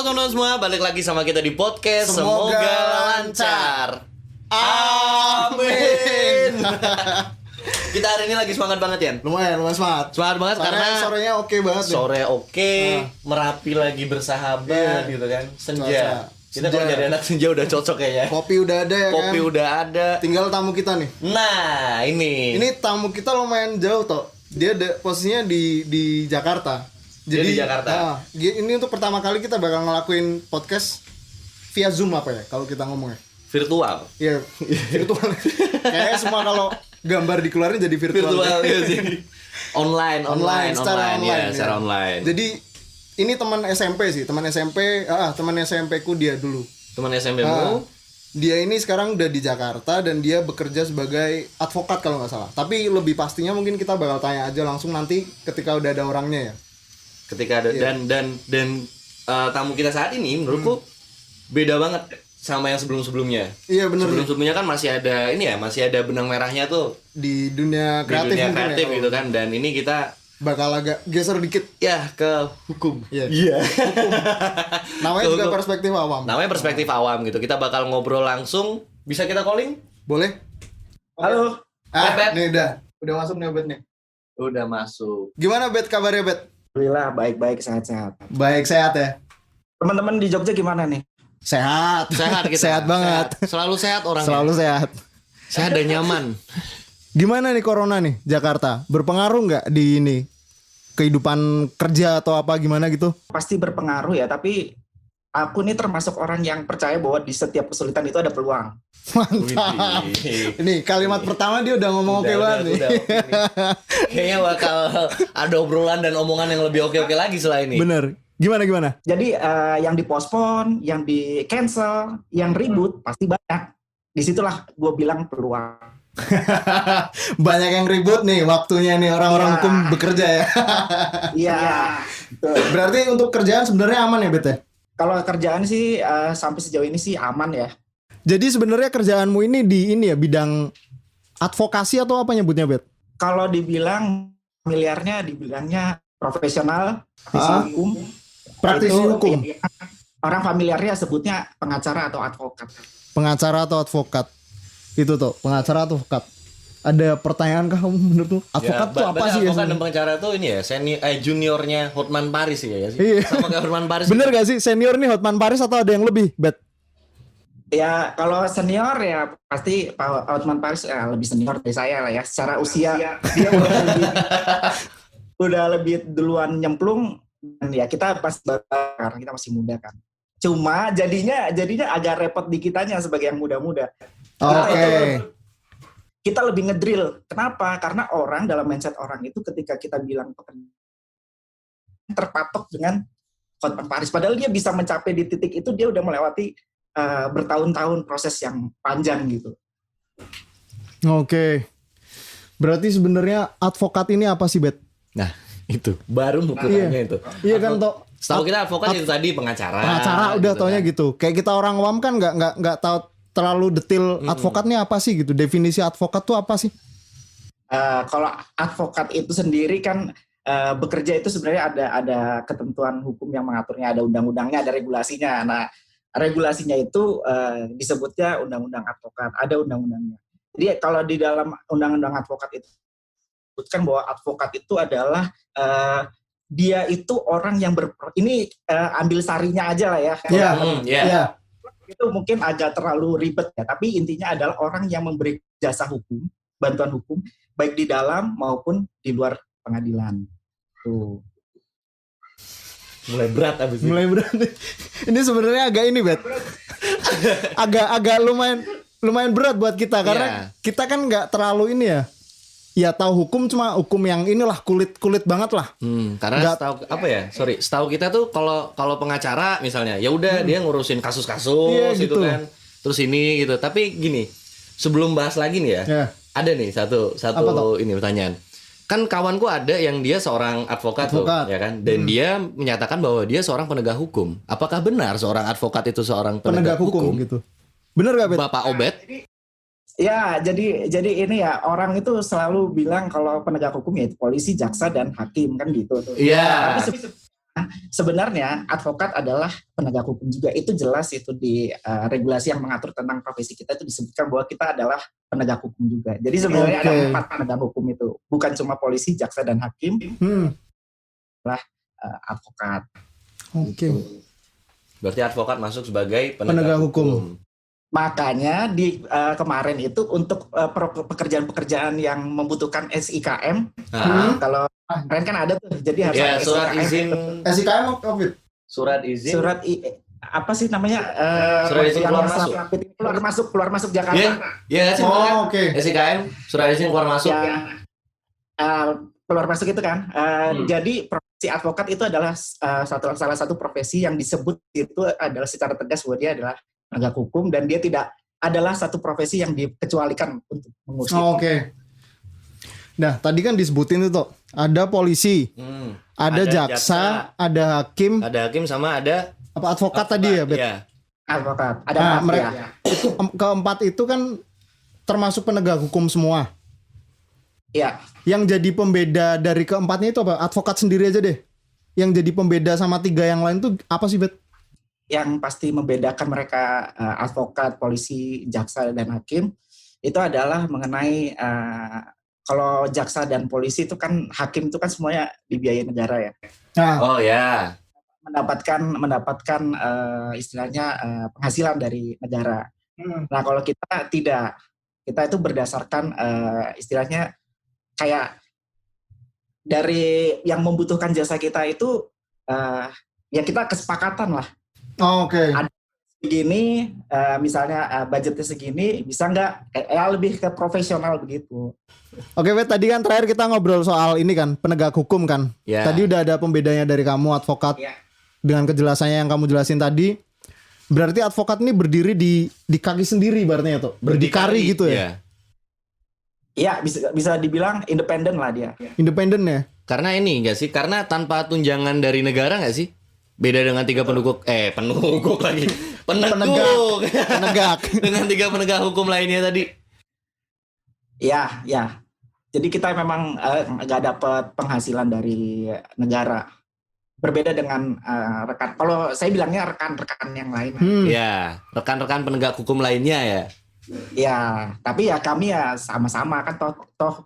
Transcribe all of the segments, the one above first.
Halo teman-teman semua, balik lagi sama kita di podcast Semoga Lancar. Amin. Kita hari ini lagi semangat banget ya. Lumayan semangat. Semangat banget karena sorenya oke banget. Sore oke, Merapi lagi bersahabat gitu kan. Senja. Kita kalau jadi anak senja udah cocok kayaknya. Kopi udah ada ya Kopi kan? udah ada. Tinggal tamu kita nih. Nah, ini tamu kita lumayan jauh toh. Dia posisinya di Jakarta. Dia di Jakarta. Ini untuk pertama kali kita bakal ngelakuin podcast via Zoom apa ya kalau kita ngomongnya. Virtual. Iya, virtual. Kayaknya semua kalau gambar dikeluarin jadi virtual. Virtual ya sih. Online. Ya, secara online. Jadi ini teman SMP sih, teman SMP ku dia dulu. Teman SMP-mu? Dia ini sekarang udah di Jakarta dan dia bekerja sebagai advokat kalau nggak salah. Tapi lebih pastinya mungkin kita bakal tanya aja langsung nanti ketika udah ada orangnya ya. Ketika ada dan tamu kita saat ini menurutku beda banget sama yang sebelum-sebelumnya. Iya benar. Sebelum-sebelumnya kan masih ada benang merahnya tuh di dunia kreatif, ya, gitu kan, dan ini kita bakal agak geser dikit ya ke hukum. Iya. Hukum. Namanya juga perspektif awam. Namanya perspektif awam gitu. Kita bakal ngobrol langsung. Bisa kita calling? Boleh. Halo. Bet. Nih udah masuk nih Bet nih. Udah masuk. Gimana Bet kabarnya Bet? Alhamdulillah baik-baik, sehat-sehat. Baik, sehat ya. Teman-teman di Jogja gimana nih? Sehat kita. Sehat banget. Selalu sehat orangnya. Selalu sehat. Sehat dan nyaman. Gimana nih corona nih Jakarta? Berpengaruh nggak di ini kehidupan kerja atau apa gimana gitu? Pasti berpengaruh ya, tapi aku nih termasuk orang yang percaya bahwa di setiap kesulitan itu ada peluang. Mantap. Ini kalimat pertama dia udah ngomong oke banget nih. Kayaknya bakal ada obrolan dan omongan yang lebih oke-oke lagi setelah ini. Bener. Gimana? Jadi yang dipospon, yang di cancel, yang ribut pasti banyak. Disitulah gue bilang peluang. Banyak yang ribut nih waktunya nih orang-orang hukum bekerja ya. Iya. Berarti untuk kerjaan sebenarnya aman ya Bet ya? Kalau kerjaan sih sampai sejauh ini sih aman ya. Jadi sebenarnya kerjaanmu ini di ini ya bidang advokasi atau apa nyebutnya Bet? Kalau dibilang familiarnya dibilangnya profesional, praktisi hukum. Praktisi hukum. Orang familiarnya sebutnya pengacara atau advokat. Pengacara atau advokat. Itu tuh, pengacara atau advokat. Ada pertanyaan kah kamu menurut tuh? Advokat tuh apa sih? Advokat dan pengacara tuh ini ya, juniornya Hotman Paris ya sih. Iya. Sama kayak Hotman Paris. Bener gak sih senior nih Hotman Paris atau ada yang lebih, Bet? Ya kalau senior ya pasti Pak Hotman Paris lebih senior dari saya lah ya. Secara usia dia udah lebih duluan nyemplung. Dan ya kita pas karena kita masih muda kan. Cuma jadinya agak repot di kitanya sebagai yang muda-muda. Oke. Kita lebih ngedrill. Kenapa? Karena orang dalam mindset orang itu ketika kita bilang terpatok dengan Hotman Paris. Padahal dia bisa mencapai di titik itu dia udah melewati bertahun-tahun proses yang panjang gitu. Oke. Berarti sebenarnya advokat ini apa sih, Bet? Nah, itu baru ukurannya itu. Iya kan toh. Setahu kita advokat itu tadi pengacara. Pengacara udah gitu taunya kan. gitu. Kayak kita orang awam kan nggak tahu terlalu detail advokat nih apa sih gitu. Definisi advokat tuh apa sih? Kalau advokat itu sendiri kan bekerja itu sebenarnya ada ketentuan hukum yang mengaturnya, ada undang-undangnya, ada regulasinya. Nah, regulasinya itu disebutnya undang-undang advokat, ada undang-undangnya. Jadi kalau di dalam undang-undang advokat itu disebutkan bahwa advokat itu adalah dia itu orang yang ini ambil sarinya aja lah ya. Iya. Itu mungkin agak terlalu ribet ya, tapi intinya adalah orang yang memberi jasa hukum, bantuan hukum baik di dalam maupun di luar pengadilan. Tuh. Mulai berat abis Mulai berat. Ini sebenarnya agak ini, Bet. agak lumayan berat buat kita karena kita kan nggak terlalu ini ya. Ya tahu hukum cuma hukum yang inilah kulit banget lah. Karena setahu kita tuh kalau pengacara misalnya ya udah dia ngurusin kasus-kasus gitu kan. Terus ini gitu. Tapi gini, sebelum bahas lagi nih ya. Ada nih satu ini pertanyaan. Kan kawanku ada yang dia seorang advokat. Tuh, ya kan? Dan dia menyatakan bahwa dia seorang penegak hukum. Apakah benar seorang advokat itu seorang penegak hukum gitu? Benar gak, Bet? Bapak Obet? Ya, jadi ini ya orang itu selalu bilang kalau penegak hukum ya itu polisi, jaksa dan hakim kan gitu tuh. Iya. Sebenarnya advokat adalah penegak hukum juga. Itu jelas itu di regulasi yang mengatur tentang profesi kita itu disebutkan bahwa kita adalah penegak hukum juga. Jadi sebenarnya ada 4 penegak hukum itu. Bukan cuma polisi, jaksa, dan hakim. Adalah advokat. Oke. Berarti advokat masuk sebagai penegak hukum. Makanya di kemarin itu untuk pekerjaan-pekerjaan yang membutuhkan SIKM, kalau kemarin kan ada tuh, jadi harus ada surat SIKM. izin SIKM COVID. Apa sih namanya? Surat izin keluar masuk Jakarta. Iya sih. Oke. SIKM, surat izin keluar masuk. Keluar masuk itu kan. Jadi profesi advokat itu adalah salah satu profesi yang disebut itu adalah secara tegas bahwa dia adalah penegak hukum, dan dia tidak adalah satu profesi yang dikecualikan untuk mengusir. Oke. Nah, tadi kan disebutin itu ada polisi, ada jaksa, ada hakim sama ada advokat tadi ya, Bet? Iya. Advokat. Ada mereka itu keempat itu kan termasuk penegak hukum semua. Iya. Yang jadi pembeda dari keempatnya itu apa? Advokat sendiri aja deh. Yang jadi pembeda sama 3 yang lain tuh apa sih, Bet? Yang pasti membedakan mereka advokat, polisi, jaksa, dan hakim itu adalah mengenai kalau jaksa dan polisi itu kan, hakim itu kan semuanya dibiayai negara ya. Oh ya. Mendapatkan istilahnya penghasilan dari negara. Nah kalau kita tidak, kita itu berdasarkan istilahnya kayak dari yang membutuhkan jasa kita itu ya kita kesepakatan lah. Oke. Ada segini, misalnya budgetnya segini, bisa nggak? Lebih ke profesional begitu. Oke, Bet, tadi kan terakhir kita ngobrol soal ini kan, penegak hukum kan. Yeah. Tadi udah ada pembedanya dari kamu, advokat. Yeah. Dengan kejelasannya yang kamu jelasin tadi. Berarti advokat ini berdiri di kaki sendiri berarti tuh. Berdikari gitu ya? Iya, bisa dibilang independen lah dia. Independen ya? Karena ini enggak sih? Karena tanpa tunjangan dari negara enggak sih? Beda dengan 3 penegak lagi. Penegak. Dengan 3 penegak hukum lainnya tadi. Ya. Jadi kita memang nggak dapat penghasilan dari negara. Berbeda dengan rekan. Kalau saya bilangnya rekan-rekan yang lain. Ya, rekan-rekan penegak hukum lainnya ya. Ya, tapi ya kami ya sama-sama kan toh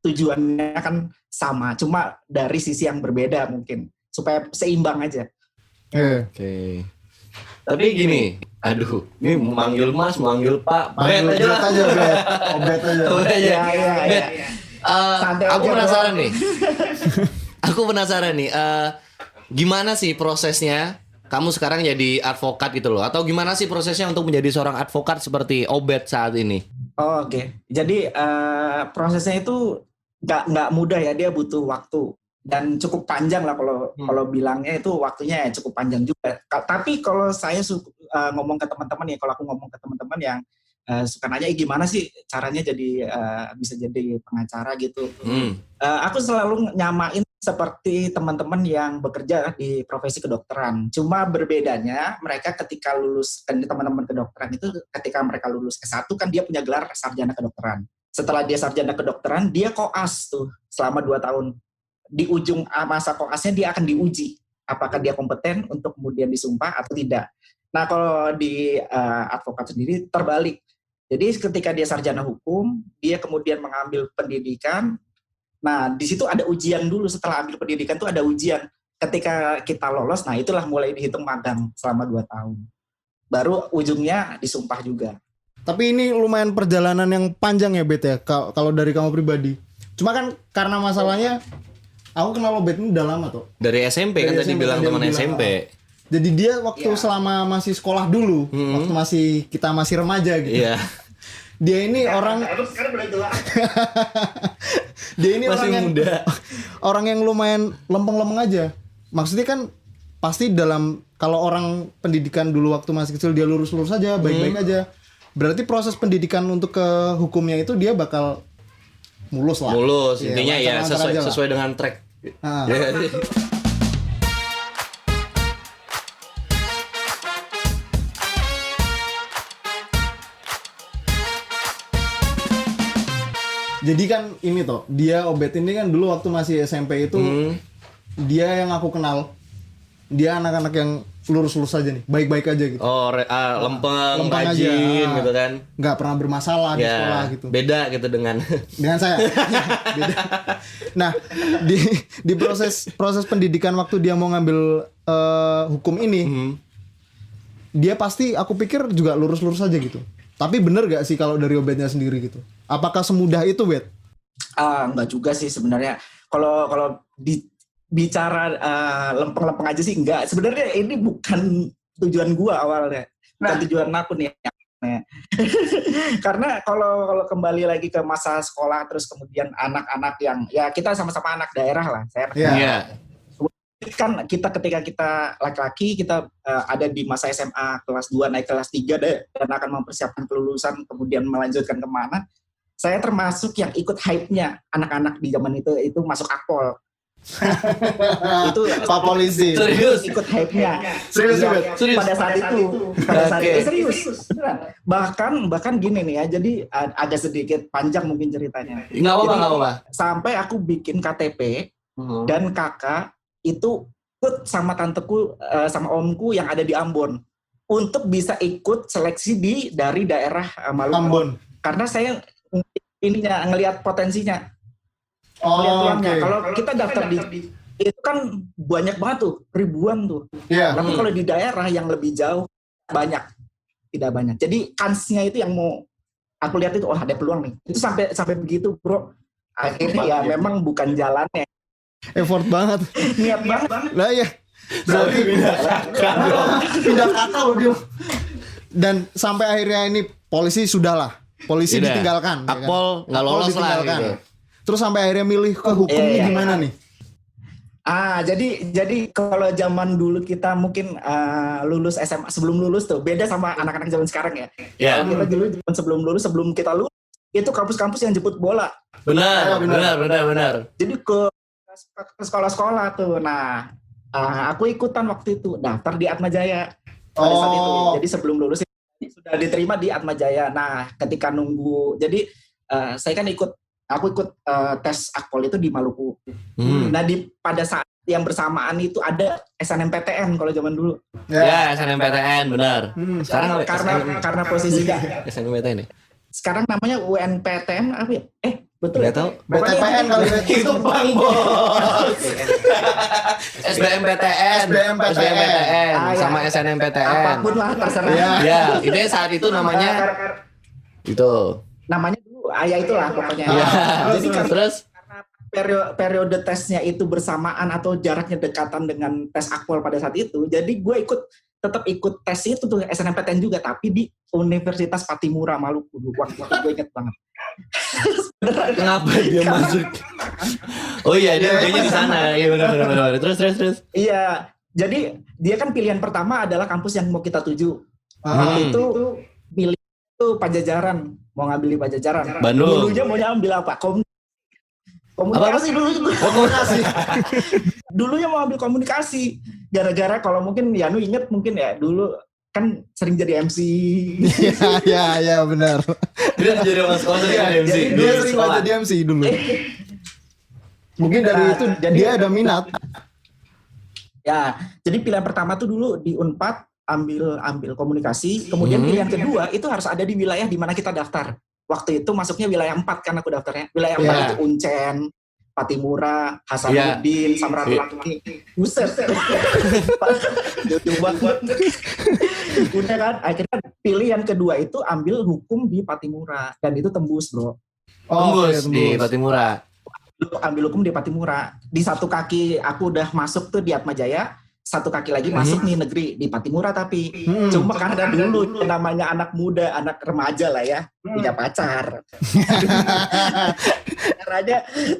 tujuannya kan sama. Cuma dari sisi yang berbeda mungkin. Supaya seimbang aja. Oke. Tapi gini, aduh, ini manggil Mas, manggil Pak, Bet aja. Bet aja. Iya. Aku penasaran nih. Gimana sih prosesnya? Kamu sekarang jadi advokat gitu loh, atau gimana sih prosesnya untuk menjadi seorang advokat seperti Obed saat ini? Oke. Jadi prosesnya itu nggak mudah ya, dia butuh waktu. Dan cukup panjang lah kalau bilangnya itu waktunya ya cukup panjang juga. Tapi kalau saya ngomong ke teman-teman ya, kalau aku ngomong ke teman-teman yang suka nanya gimana sih caranya jadi bisa jadi pengacara gitu. Aku selalu nyamain seperti teman-teman yang bekerja di profesi kedokteran. Cuma berbedanya mereka ketika lulus, teman-teman kedokteran itu ketika mereka lulus S1 kan dia punya gelar sarjana kedokteran. Setelah dia sarjana kedokteran, dia koas tuh selama 2 tahun. Di ujung masa koasnya dia akan diuji apakah dia kompeten untuk kemudian disumpah atau tidak. Nah kalau di advokat sendiri terbalik. Jadi ketika dia sarjana hukum, dia kemudian mengambil pendidikan. Nah di situ ada ujian dulu, setelah ambil pendidikan itu ada ujian. Ketika kita lolos, nah itulah mulai dihitung magang selama 2 tahun. Baru ujungnya disumpah juga. Tapi ini lumayan perjalanan yang panjang ya, Bet ya, kalau dari kamu pribadi. Cuma kan karena masalahnya aku kenal Obed ini udah lama tuh. Dari SMP kan tadi bilang teman SMP. Jadi dia waktu selama masih sekolah dulu, waktu kita masih remaja gitu. Iya. Dia ini orang dia ini masih orang muda. Orang yang lumayan lempeng-lempeng aja. Maksudnya kan pasti kalau orang pendidikan dulu waktu masih kecil dia lurus-lurus aja, baik-baik aja. Berarti proses pendidikan untuk ke hukumnya itu dia bakal mulus lah. Mulus, intinya ya sesuai dengan track. Jadi kan ini toh, dia Obed ini kan dulu waktu masih SMP itu dia yang aku kenal dia anak-anak yang lurus-lurus aja nih, baik-baik aja gitu. Oh, lempeng aja, rajin gitu kan. Nggak pernah bermasalah di sekolah gitu. Beda gitu dengan saya. Beda. Nah, di proses pendidikan waktu dia mau ngambil hukum ini, dia pasti aku pikir juga lurus-lurus aja gitu. Tapi bener gak sih kalau dari Obednya sendiri gitu? Apakah semudah itu, Bet? Enggak juga sih sebenarnya. Kalau bicara lempeng-lempeng aja sih enggak. Sebenarnya ini bukan tujuan gua awalnya. Bukan tujuan aku nih. Karena kalau kembali lagi ke masa sekolah terus kemudian anak-anak yang ya kita sama-sama anak daerah lah. Saya kan ketika kita laki-laki kita ada di masa SMA kelas 2 naik kelas 3 dan akan mempersiapkan kelulusan kemudian melanjutkan kemana. Saya termasuk yang ikut hype-nya anak-anak di zaman itu masuk akpol. Itu Pak Polisi serius ikut hype-nya. Serius. Pada saat itu serius. Bahkan gini nih ya, jadi agak sedikit panjang mungkin ceritanya. Nggak apa-apa. Sampai aku bikin KTP dan kakak itu ikut sama tanteku sama omku yang ada di Ambon untuk bisa ikut seleksi dari daerah Maluku. Ambon. Karena saya ngelihat potensinya. Okay. Kalau kita daftar di itu kan banyak banget tuh, ribuan tuh. Tapi kalau di daerah yang lebih jauh tidak banyak. Jadi kansnya itu yang mau aku lihat itu ada peluang nih. Itu sampai begitu, Bro. Akhirnya ya memang bukan jalannya. Effort banget. Niat banget. Lah ya. Berarti pindah kata loh. Dan sampai akhirnya ini polisi sudahlah. Polisi ditinggalkan. Akpol nggak lolos lah gitu. Terus sampai akhirnya milih ke hukum ini gimana nih? Jadi kalau zaman dulu kita mungkin lulus SMA sebelum lulus tuh beda sama anak-anak zaman sekarang ya. Kalau kita dulu sebelum kita lulus itu kampus-kampus yang jemput bola. Benar. Jadi ke sekolah-sekolah tuh. Nah, aku ikutan waktu itu daftar di Atmajaya pada saat itu. Jadi sebelum lulus sudah diterima di Atmajaya. Nah, ketika nunggu, jadi saya kan aku ikut tes akpol itu di Maluku. Nah, pada saat yang bersamaan itu ada SNMPTN kalau zaman dulu. Ya, SNMPTN benar. Sekarang karena posisinya SNMPTN. Sekarang namanya UNPTN apa ya? Betul nggak tahu. BTPN kali itu Bang Bos. SBMPTN sama SNMPTN. Apapun lah terserah. Ya, itu saat itu namanya itu. Namanya dulu itulah pokoknya. Jadi terus karena periode tesnya itu bersamaan atau jaraknya dekatan dengan tes akpol pada saat itu, jadi gue tetap ikut tes itu tuh SNMPTN juga, tapi di Universitas Patimura Maluku. Waktu gue inget banget. Kenapa dia masuk? Oh iya, dia di sana. Iya benar. Terus. Iya, jadi dia kan pilihan pertama adalah kampus yang mau kita tuju. Itu pilih itu Pajajaran, mau ngambil di Pajajaran. Bandung. Dulunya mau ngambil apa? Komunikasi dulu. Komunikasi. Dulunya mau ambil komunikasi. Gara-gara kalau mungkin Yanu inget mungkin ya dulu kan sering jadi MC. Iya benar. Dia jadi sekolah jadi MC. Dia sering jadi MC dulu. Mungkin dari itu dia ada minat. Ya, jadi pilihan pertama tuh dulu di Unpad ambil komunikasi, kemudian pilihan kedua itu harus ada di wilayah di mana kita daftar. Waktu itu masuknya wilayah 4 kan aku daftarnya. Wilayah 4 itu Uncen, Patimura, Hasanuddin, Samratulangi. Buset. Coba buat. Udah kan, akhirnya pilihan kedua itu ambil hukum di Patimura dan itu tembus, Bro. Tembus di Patimura. Ambil hukum di Patimura. Di satu kaki aku udah masuk tuh di Atmajaya, satu kaki lagi masuk nih negeri di Patimura tapi cuma karena dulu namanya anak muda, anak remaja lah ya, punya pacar.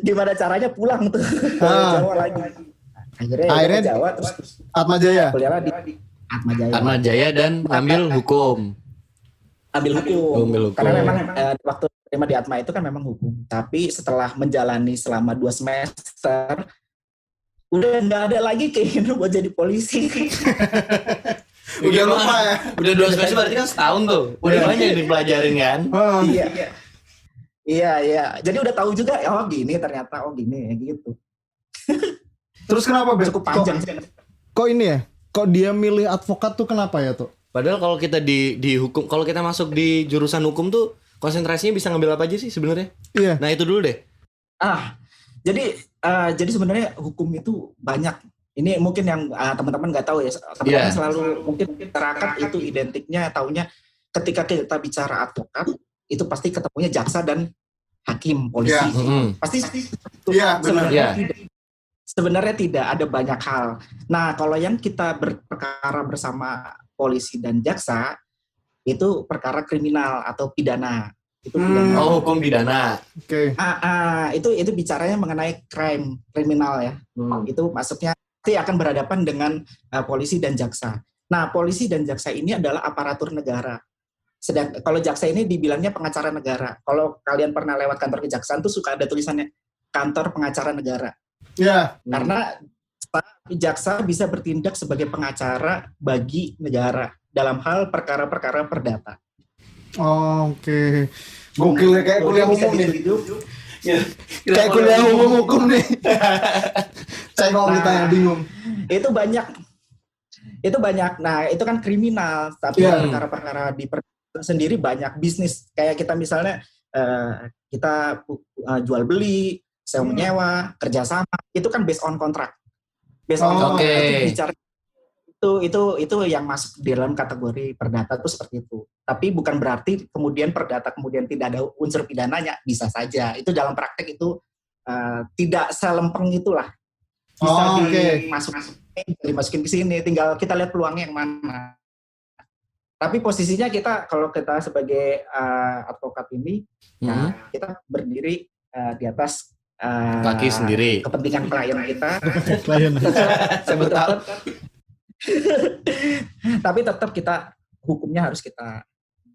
Gimana caranya pulang tuh ke Jawa lagi. Akhirnya ke Jawa terus Atmajaya. Kuliah di Atmajaya dan ambil hukum. Ambil hukum. Karena memang waktu terima di Atma itu kan memang hukum. Tapi setelah menjalani selama 2 semester udah nggak ada lagi keinginan buat jadi polisi. Udah lupa ya. Udah 2 semester berarti kan setahun tuh. Udah banyak yang dipelajarin kan. Iya. Jadi udah tahu juga gini ternyata gini gitu. Terus kenapa cukup panjang sih. kok ini ya? Kok dia milih advokat tuh kenapa ya tuh? Padahal kalau kita di hukum, kalau kita masuk di jurusan hukum tuh konsentrasinya bisa ngambil apa aja sih sebenarnya? Iya. Nah itu dulu deh. Jadi sebenarnya hukum itu banyak. Ini mungkin yang teman-teman nggak tahu ya. Teman-teman selalu mungkin masyarakat itu identiknya taunya ketika kita bicara advokat itu pasti ketemunya jaksa dan hakim, polisi. Pasti itu. Sebenarnya tidak, ada banyak hal. Nah, kalau yang kita berperkara bersama polisi dan jaksa itu perkara kriminal atau pidana. Itu pidana. Hukum pidana. Oke. Itu bicaranya mengenai kriminal ya. Itu maksudnya nanti akan berhadapan dengan polisi dan jaksa. Nah, polisi dan jaksa ini adalah aparatur negara. Sedang kalau jaksa ini dibilangnya pengacara negara. Kalau kalian pernah lewat kantor kejaksaan tuh suka ada tulisannya kantor pengacara negara. Ya. Karena jaksa bisa bertindak sebagai pengacara bagi negara dalam hal perkara-perkara perdata. Oke. Gokil ya, kayak kuliah umum nih. Kayak kuliah umum hukum nih. Saya mau ditanya bingung. Itu banyak. Nah, itu kan kriminal, tapi perkara-perkara di sendiri banyak bisnis. Kayak kita misalnya kita jual beli, sewa menyewa, kerjasama, itu kan based on kontrak. Based on kontrak itu yang masuk di dalam kategori perdata itu seperti itu. Tapi bukan berarti kemudian perdata kemudian tidak ada unsur pidananya, bisa saja. Itu dalam praktek itu tidak selempeng itulah. Bisa dimasukin ke sini, tinggal kita lihat peluangnya yang mana. Tapi posisinya kalau kita sebagai advokat ini, kita berdiri di atas kaki sendiri, kepentingan klien kita. Sebentar. Tapi tetap kita hukumnya harus kita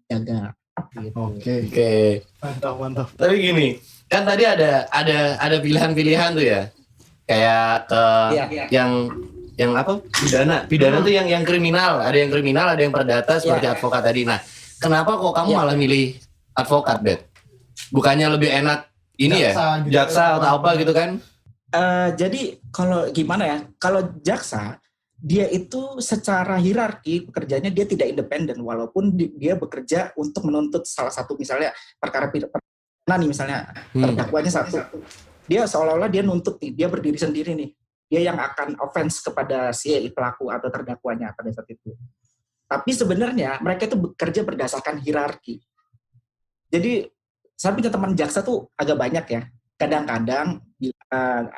jaga. Gitu. Oke. Mantap. Tapi gini, kan tadi ada pilihan-pilihan tuh ya, kayak yang apa? Pidana tuh yang kriminal, ada yang kriminal, ada yang perdata seperti advokat tadi. Nah, kenapa kok kamu malah milih advokat, Bet? Bukannya lebih enak ini jaksa atau apa gitu kan? Jadi kalau gimana ya, kalau jaksa dia itu secara hierarki pekerjaannya dia tidak independen, walaupun dia bekerja untuk menuntut salah satu misalnya perkara pidana nih misalnya terdakwanya satu, dia seolah-olah dia nuntut nih, dia berdiri sendiri nih, dia yang akan offense kepada si pelaku atau terdakwanya pada saat itu. Tapi sebenarnya mereka itu bekerja berdasarkan hierarki. Jadi saya punya teman jaksa tuh agak banyak ya. Kadang-kadang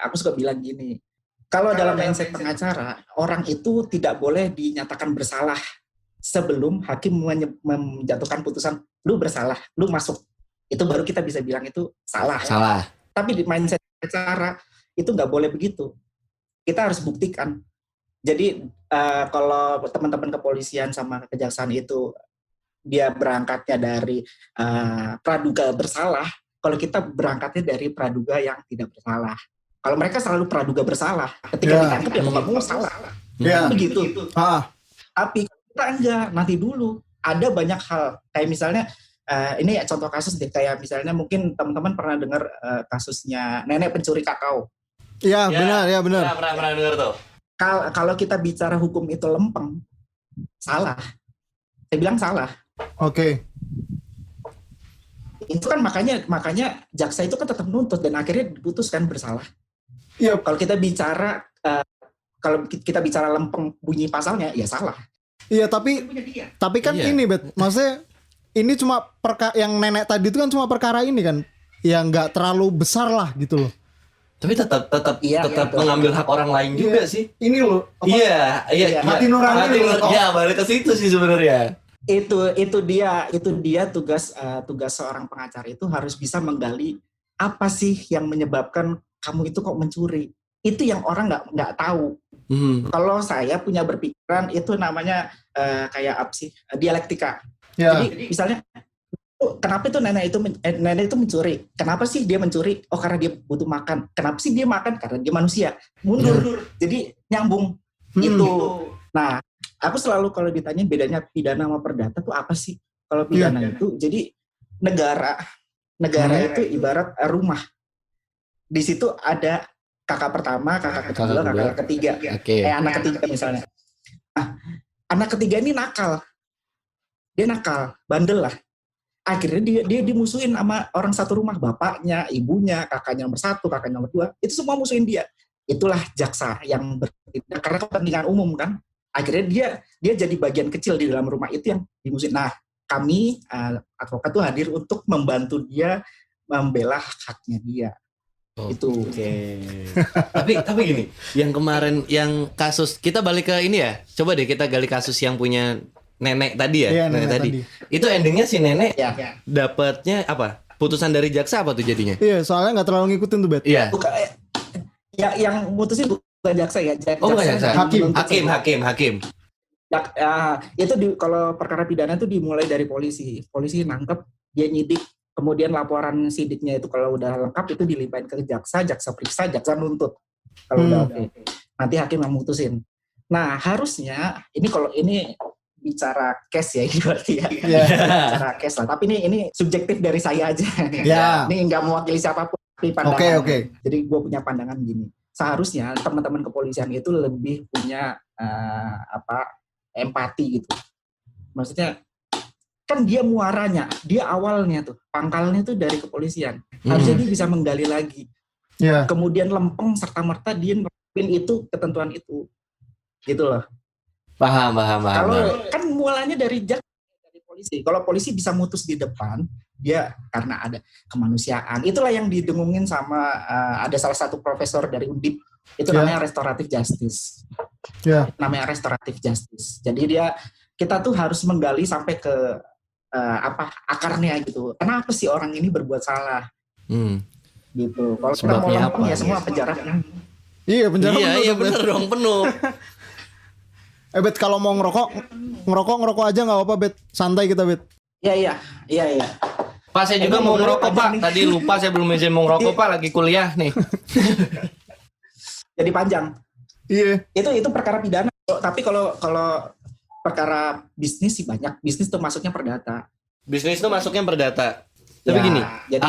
aku suka bilang gini, kalau dalam mindset pengacara, orang itu tidak boleh dinyatakan bersalah sebelum hakim menjatuhkan putusan, lu bersalah, lu masuk. Itu baru kita bisa bilang itu salah. Tapi di mindset pengacara itu nggak boleh begitu. Kita harus buktikan. Jadi kalau teman-teman kepolisian sama kejaksaan itu dia berangkatnya dari praduga bersalah, kalau kita berangkatnya dari praduga yang tidak bersalah. Kalau mereka selalu praduga bersalah, ketika ditangkap ya kamu salah. Begitu. Tapi kita enggak, nanti dulu. Ada banyak hal, kayak misalnya ini contoh kasus deh, kayak misalnya mungkin teman-teman pernah dengar kasusnya nenek pencuri kakao. Iya, benar. Pernah dengar tuh. Kalau kita bicara hukum itu lempeng, salah. Saya bilang salah. Oke. Itu kan makanya jaksa itu kan tetap nuntut dan akhirnya diputuskan bersalah. Iya. Kalau kita bicara lempeng bunyi pasalnya, ya salah. Iya, tapi kan ini, Bet. Maksudnya ini cuma yang nenek tadi itu kan cuma perkara ini kan, yang nggak terlalu besar lah gitu loh. Tapi tetap mengambil hak orang lain juga sih. Ini loh. Iya. Hati nurani. Ya, balik ke situ sih sebenarnya. Itu dia tugas seorang pengacara itu harus bisa menggali apa sih yang menyebabkan kamu itu kok mencuri. Itu yang orang nggak tahu. Kalau saya punya berpikiran itu namanya kayak apa sih, dialektika. Jadi misalnya kenapa itu nenek itu mencuri? Kenapa sih dia mencuri? Oh, karena dia butuh makan. Kenapa sih dia makan? Karena dia manusia. Mundur. Jadi nyambung itu. Nah, aku selalu kalau ditanya bedanya pidana sama perdata tuh apa sih? Kalau pidana itu jadi negara itu ibarat rumah. Di situ ada kakak pertama, kakak kedua, kakak ketiga. Anak ketiga misalnya. Nah, anak ketiga ini nakal. Dia nakal, bandel lah. Akhirnya dia dimusuhin sama orang satu rumah, bapaknya, ibunya, kakaknya nomor 1, kakaknya nomor 2, itu semua musuhin dia. Itulah jaksa yang bertindak karena kepentingan umum kan. Akhirnya dia jadi bagian kecil di dalam rumah itu yang dimusuhin. Nah, kami advokat tuh hadir untuk membantu dia membela haknya dia. Itu. Tapi gini, yang kemarin yang kasus kita balik ke ini ya. Coba deh kita gali kasus yang punya nenek tadi ya. Iya, nenek tadi. Itu endingnya si nenek dapatnya apa? Putusan dari jaksa apa tuh jadinya? Iya, soalnya nggak terlalu ngikutin tuh, Bet. Iya. Ya, yang mutusin bukan jaksa ya. Bukan jaksa. Hakim. Itu kalau perkara pidana itu dimulai dari polisi. Polisi nangkep, dia nyidik, kemudian laporan sidiknya itu kalau udah lengkap itu dilimpahin ke jaksa periksa, jaksa nuntut. Kalau udah oke. Nanti hakim yang mutusin. Nah, harusnya kalau ini bicara case ya ini berarti ya. Bicara case lah. Tapi ini subjektif dari saya aja. Ini nggak mewakili siapapun. Pandangan. Oke. Jadi gue punya pandangan gini. Seharusnya teman-teman kepolisian itu lebih punya empati gitu. Maksudnya kan dia muaranya, dia awalnya tuh pangkalnya tuh dari kepolisian. Harusnya dia bisa menggali lagi. Kemudian lempeng serta merta dia nerapin itu ketentuan itu. Gitu loh. Paham. Kalau kan mulanya dari polisi. Kalau polisi bisa mutus di depan, dia karena ada kemanusiaan. Itulah yang didengungin sama ada salah satu profesor dari Undip. Itu namanya restoratif justice. Namanya restoratif justice. Jadi kita tuh harus menggali sampai ke akarnya gitu. Kenapa sih orang ini berbuat salah? Gitu. Kalau kita mau lempeng ya semua penjara. Iya, penjara penuh. Iya bener dong, penuh. Bet, kalau mau ngerokok aja nggak apa-apa, Bet. Santai kita, Bet. Iya. Pak, saya juga mau ngerokok, Pak. Tadi lupa saya belum izin mau ngerokok, Pak. Lagi kuliah nih. Jadi panjang. Iya. Itu perkara pidana. Tapi kalau perkara bisnis sih banyak. Bisnis tuh masuknya perdata. Tapi gini. Jadi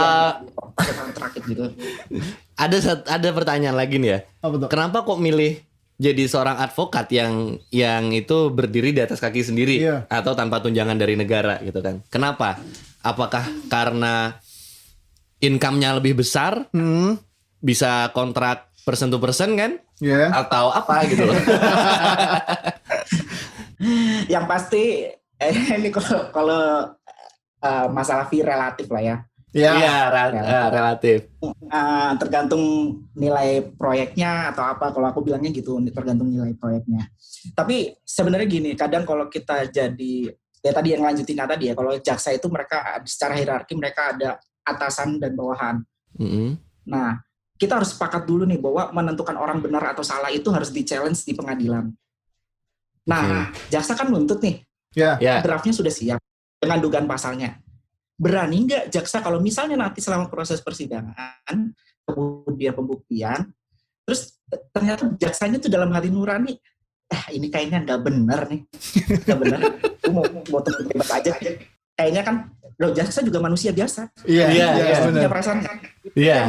terakhir gitu. Ada pertanyaan lagi nih ya. Apa tuh? Kenapa kok milih jadi seorang advokat yang itu berdiri di atas kaki sendiri atau tanpa tunjangan dari negara gitu kan? Kenapa? Apakah karena income-nya lebih besar? Bisa kontrak person to person kan? Atau apa gitu loh? Yang pasti ini kalau masalah fee relatif lah ya. Relatif. Tergantung nilai proyeknya atau apa. Kalau aku bilangnya gitu, tergantung nilai proyeknya. Tapi sebenarnya gini, kadang kalau kita jadi ya tadi yang lanjutin tadi ya, kalau jaksa itu mereka secara hierarki mereka ada atasan dan bawahan. Nah, kita harus sepakat dulu nih bahwa menentukan orang benar atau salah itu harus di-challenge di pengadilan. Nah, jaksa kan nuntut nih. Draftnya sudah siap dengan dugaan pasalnya. Berani nggak jaksa kalau misalnya nanti selama proses persidangan, kemudian pembuktian, terus ternyata jaksanya tuh dalam hati nurani, ini kayaknya nggak benar nih, nggak benar, mau temen bebas aja. Kayaknya kan, jaksa juga manusia biasa. Iya. Punya perasaan kan.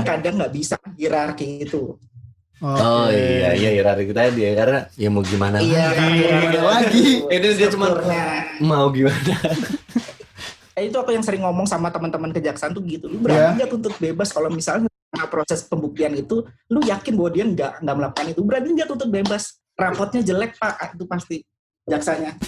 Kadang nggak bisa hierarki itu. Iya hierarki tadi ya, karena ya mau gimana lagi. Itu dia cuma mau gimana. Itu aku yang sering ngomong sama teman-teman kejaksaan tuh gitu. Lu berani nggak tuntut bebas kalau misalnya proses pembuktian itu, lu yakin bahwa dia nggak melakukan itu? Berani nggak tuntut bebas? Rapotnya jelek Pak, itu pasti jaksanya.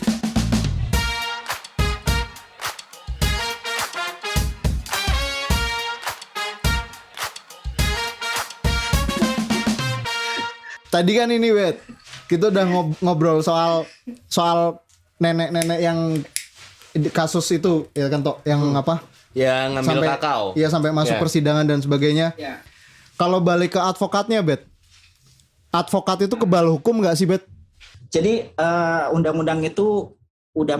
Tadi kan ini, Bet, kita udah ngobrol soal nenek-nenek yang kasus itu ya kan Tok, yang apa? Yang ngambil kakao. Iya, sampai masuk persidangan dan sebagainya. Kalau balik ke advokatnya, Bet. Advokat itu kebal hukum nggak sih, Bet? Jadi undang-undang itu udah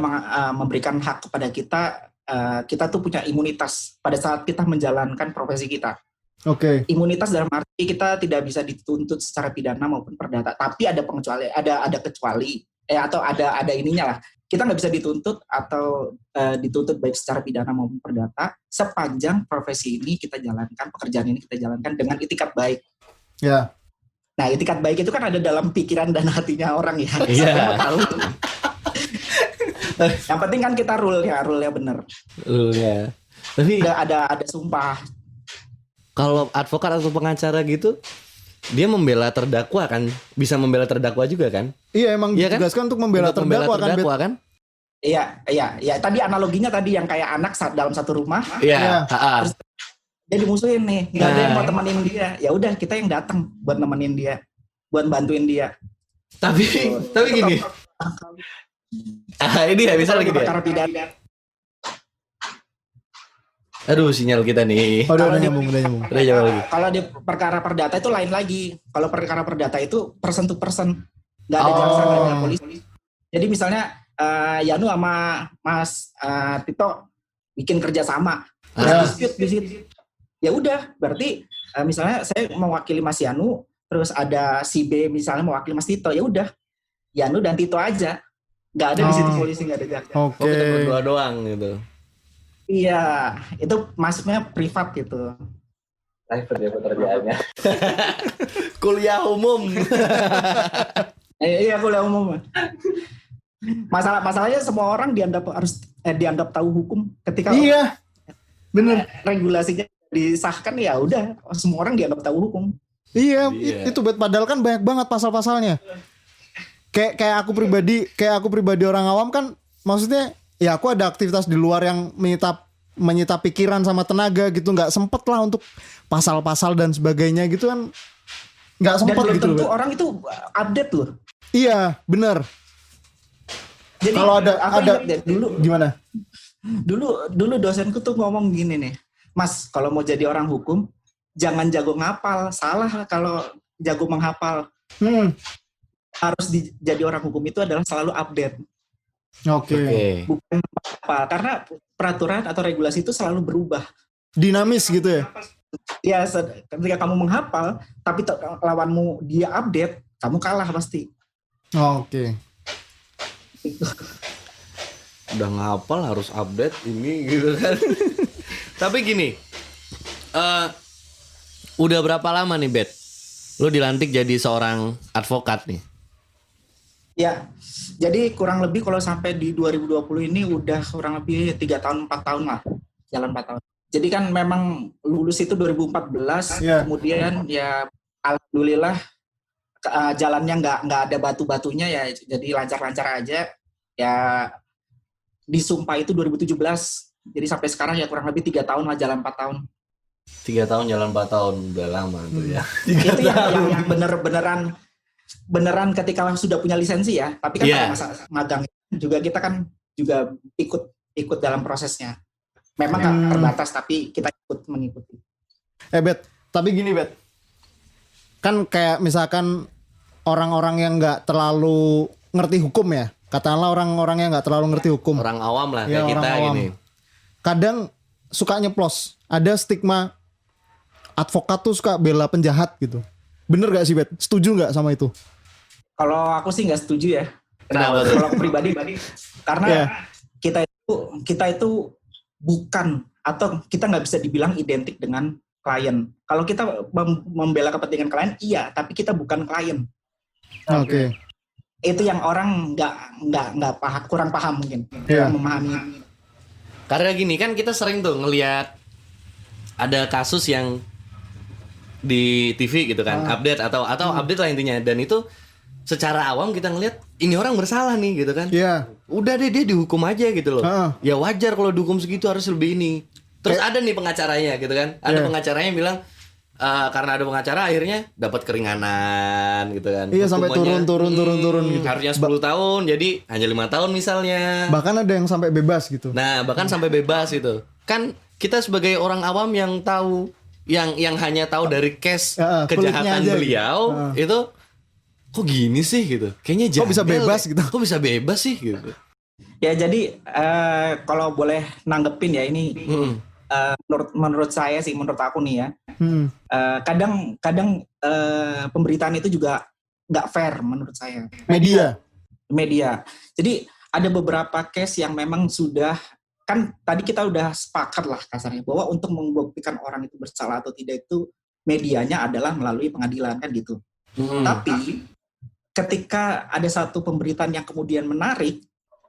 memberikan hak kepada kita. Kita tuh punya imunitas pada saat kita menjalankan profesi kita. Imunitas dalam arti kita tidak bisa dituntut secara pidana maupun perdata. Tapi ada pengecualian, ada kecuali atau ada ininya lah. Kita nggak bisa dituntut atau dituntut baik secara pidana maupun perdata sepanjang profesi ini kita jalankan, pekerjaan ini kita jalankan dengan itikat baik. Nah, itikat baik itu kan ada dalam pikiran dan hatinya orang ya. Iya. Tahu. Yang penting kan kita rule-nya bener. Rule-nya. Tapi ada sumpah. Kalau advokat atau pengacara gitu, dia membela terdakwa kan, bisa membela terdakwa juga kan? Iya, emang ditugaskan untuk membela terdakwa kan? Iya. Tadi analoginya tadi yang kayak anak dalam satu rumah. Iya. Terus dia dimusuhin nih, nggak ada yang mau temenin dia. Ya udah, kita yang datang buat nemenin dia, buat bantuin dia. Tapi gini. Ini ya bisa lagi dia. Aduh, sinyal kita nih. Udah nyambung. Udah jawab lagi. Kalau di perkara perdata itu lain lagi. Kalau perkara perdata itu person to person, nggak ada jaksa, nggak ada polisi. Jadi misalnya Yanu sama Mas Tito bikin kerjasama, dispute di situ. Ya udah, berarti misalnya saya mewakili Mas Yanu, terus ada si B misalnya mewakili Mas Tito, ya udah Yanu dan Tito aja, nggak ada di situ polisi, nggak ada jaksa. Oke. Kita berdua doang gitu. Iya, itu maksudnya privat gitu. Private ya pekerjaannya. Kuliah umum. Iya, kuliah umum. Masalahnya semua orang dianggap tahu hukum ketika bener. Regulasinya disahkan, ya udah semua orang dianggap tahu hukum. Iya. Itu padahal kan banyak banget pasal-pasalnya. Kayak aku pribadi orang awam kan, maksudnya ya aku ada aktivitas di luar yang menyita pikiran sama tenaga gitu, nggak sempet lah untuk pasal-pasal dan sebagainya gitu kan, nggak sempet dan gitu. Dan tentu orang itu update loh. Iya, bener. Jadi kalau ada dulu gimana? Dulu dosenku tuh ngomong gini nih, Mas, kalau mau jadi orang hukum jangan jago ngapal, salah kalau jago menghafal. Harus jadi orang hukum itu adalah selalu update. Oke. Bukan apa, karena peraturan atau regulasi itu selalu berubah. Dinamis gitu ya? Ya, ketika kamu menghafal, tapi lawanmu dia update, kamu kalah pasti. Oke. Udah ngapal harus update ini gitu kan. Tapi gini, udah berapa lama nih Bet lu dilantik jadi seorang advokat nih? Ya, jadi kurang lebih kalau sampai di 2020 ini udah kurang lebih 3 tahun 4 tahun lah, jalan 4 tahun. Jadi kan memang lulus itu 2014, kemudian ya alhamdulillah jalannya nggak ada batu-batunya ya, jadi lancar-lancar aja. Ya disumpah itu 2017, jadi sampai sekarang ya kurang lebih 3 tahun lah, jalan 4 tahun. 3 tahun jalan 4 tahun, udah lama tuh ya. Itu yang beneran ketika sudah punya lisensi ya, tapi kan pada masa magang juga kita kan juga ikut dalam prosesnya. Memang terbatas tapi kita mengikuti. Bet, tapi gini Bet, kan kayak misalkan orang-orang yang nggak terlalu ngerti hukum ya, katakanlah orang-orang yang nggak terlalu ngerti hukum, orang awam lah ya, kayak kita awam. Gini. Kadang suka nyeplos, ada stigma advokat tuh suka bela penjahat gitu. Bener gak sih Bet? Setuju gak sama itu? Kalau aku sih nggak setuju ya. Kenapa? Kalau pribadi, karena kita itu bukan, atau kita nggak bisa dibilang identik dengan klien. Kalau kita membela kepentingan klien, iya, tapi kita bukan klien. Oke. Itu yang orang nggak paham, kurang paham mungkin, kurang memahami. Karena gini kan kita sering tuh ngelihat ada kasus yang di TV gitu kan, update atau update lah intinya, dan itu secara awam kita ngelihat ini orang bersalah nih gitu kan. Iya. Udah deh dia dihukum aja gitu loh. Ya wajar kalau dihukum segitu, harus lebih ini. Terus ada nih pengacaranya gitu kan. Ada pengacaranya bilang karena ada pengacara akhirnya dapat keringanan gitu kan. Iya, sampai turun gitu. Harusnya 10 tahun jadi hanya 5 tahun misalnya. Bahkan ada yang sampai bebas gitu. Nah, bahkan sampai bebas gitu. Kan kita sebagai orang awam yang tahu yang hanya tahu dari case kejahatan beliau itu kok gini sih gitu. Kayaknya kok bisa bebas gitu. Kok bisa bebas sih gitu. Ya jadi kalau boleh nanggepin ya ini menurut saya sih, menurut aku nih ya. Kadang pemberitaan itu juga nggak fair menurut saya. Media. Jadi ada beberapa case yang memang sudah, kan tadi kita udah sepakat lah kasarnya bahwa untuk membuktikan orang itu bersalah atau tidak itu medianya adalah melalui pengadilan kan gitu. Tapi ketika ada satu pemberitaan yang kemudian menarik,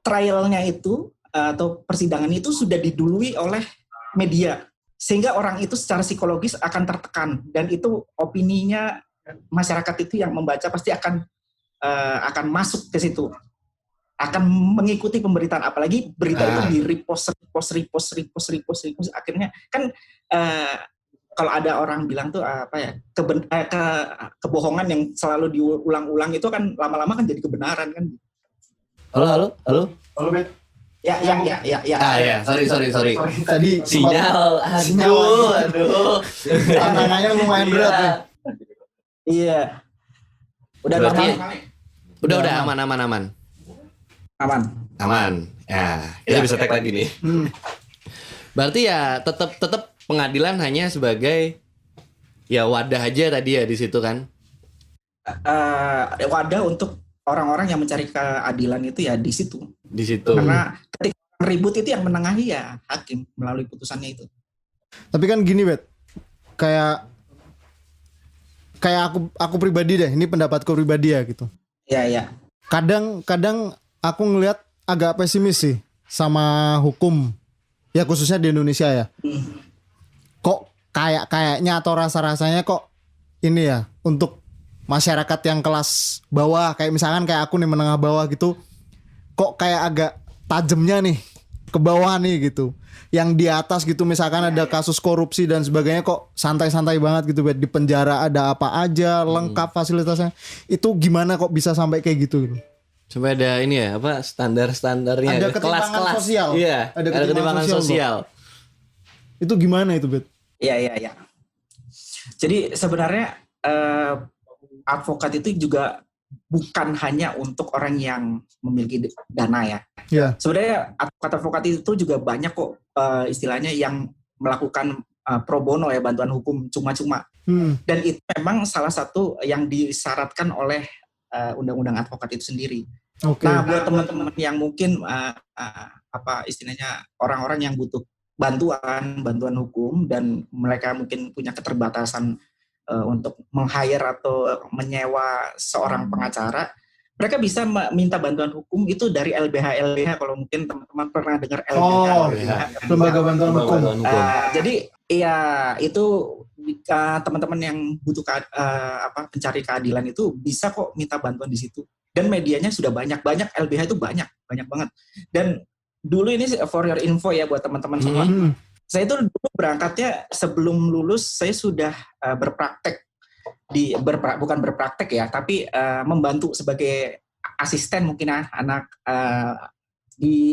trialnya itu atau persidangan itu sudah didului oleh media, sehingga orang itu secara psikologis akan tertekan, dan itu opininya masyarakat itu yang membaca pasti akan masuk ke situ, akan mengikuti pemberitaan, apalagi berita itu di repost, akhirnya kan kalau ada orang bilang tuh kebohongan yang selalu diulang-ulang itu kan lama-lama kan jadi kebenaran kan. Halo Bet. Ya. Sorry. Tadi Sinyal. Aduh. tantangannya lumayan berat nih. Iya. Udah Berarti, normal. udah aman. Ya, kita bisa tag lagi nih. Berarti ya tetap pengadilan hanya sebagai ya wadah aja tadi ya di situ kan. Wadah untuk orang-orang yang mencari keadilan itu ya di situ. Di situ. Karena ketika ribut itu yang menengahi ya hakim melalui putusannya itu. Tapi kan gini, Bet. Kayak aku pribadi deh, ini pendapatku pribadi ya gitu. Iya. Kadang aku ngelihat agak pesimis sih sama hukum. Ya khususnya di Indonesia ya. Kok kayaknya atau rasa-rasanya kok ini ya untuk masyarakat yang kelas bawah, kayak misalkan kayak aku nih menengah bawah gitu, kok kayak agak tajamnya nih ke bawah nih gitu. Yang di atas gitu misalkan ada kasus korupsi dan sebagainya kok santai-santai banget gitu, di penjara ada apa aja, lengkap fasilitasnya. Itu gimana kok bisa sampai kayak gitu? Sampai ada ini ya, apa standar-standarnya, ada ketimpangan sosial. Iya, ada ketimpangan sosial. Itu gimana itu, Bet? Iya. Jadi sebenarnya advokat itu juga bukan hanya untuk orang yang memiliki dana ya. Yeah. Sebenarnya advokat itu juga banyak kok istilahnya yang melakukan pro bono ya, bantuan hukum cuma-cuma. Dan itu memang salah satu yang disyaratkan oleh undang-undang advokat itu sendiri. Okay. Nah, buat teman-teman yang mungkin istilahnya orang-orang yang butuh bantuan hukum dan mereka mungkin punya keterbatasan untuk meng-hire atau menyewa seorang pengacara, mereka bisa minta bantuan hukum itu dari LBH. Kalau mungkin teman-teman pernah dengar LBH. Lembaga Bantuan Hukum. Jadi ya itu teman-teman yang butuh pencari keadilan itu bisa kok minta bantuan di situ. Dan medianya sudah banyak LBH itu banyak banget. Dan dulu ini for your info ya buat teman-teman semua. Saya itu dulu berangkatnya sebelum lulus saya sudah berpraktek bukan berpraktek ya, tapi membantu sebagai asisten mungkin anak di